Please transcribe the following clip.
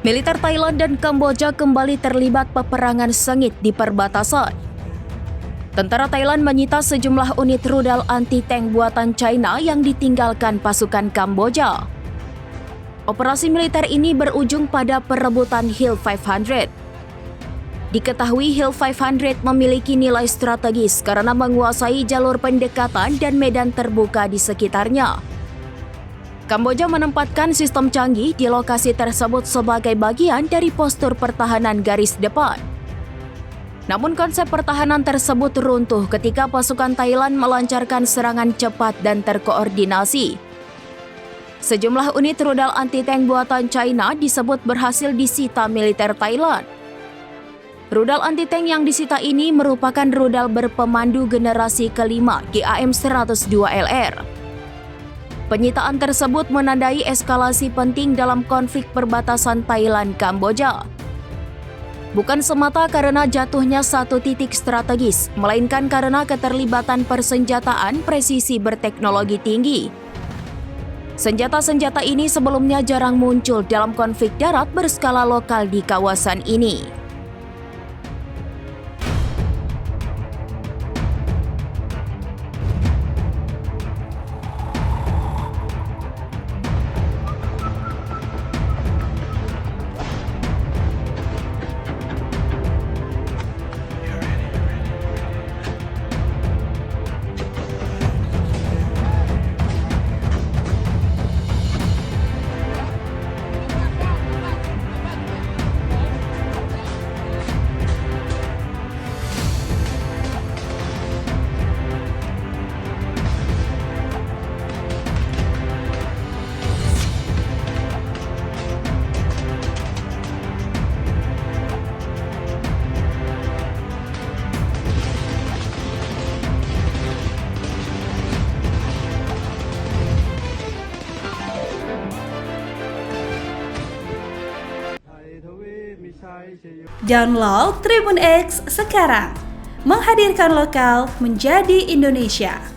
Militer Thailand dan Kamboja kembali terlibat peperangan sengit di perbatasan. Tentara Thailand menyita sejumlah unit rudal anti-tank buatan China yang ditinggalkan pasukan Kamboja. Operasi militer ini berujung pada perebutan Hill 500. Diketahui Hill 500 memiliki nilai strategis karena menguasai jalur pendekatan dan medan terbuka di sekitarnya. Kamboja menempatkan sistem canggih di lokasi tersebut sebagai bagian dari postur pertahanan garis depan. Namun konsep pertahanan tersebut runtuh ketika pasukan Thailand melancarkan serangan cepat dan terkoordinasi. Sejumlah unit rudal anti-tank buatan China disebut berhasil disita militer Thailand. Rudal anti-tank yang disita ini merupakan rudal berpemandu generasi kelima GAM-102LR. Penyitaan tersebut menandai eskalasi penting dalam konflik perbatasan Thailand-Kamboja. Bukan semata karena jatuhnya satu titik strategis, melainkan karena keterlibatan persenjataan presisi berteknologi tinggi. Senjata-senjata ini sebelumnya jarang muncul dalam konflik darat berskala lokal di kawasan ini. Download Tribun X sekarang, menghadirkan lokal menjadi Indonesia.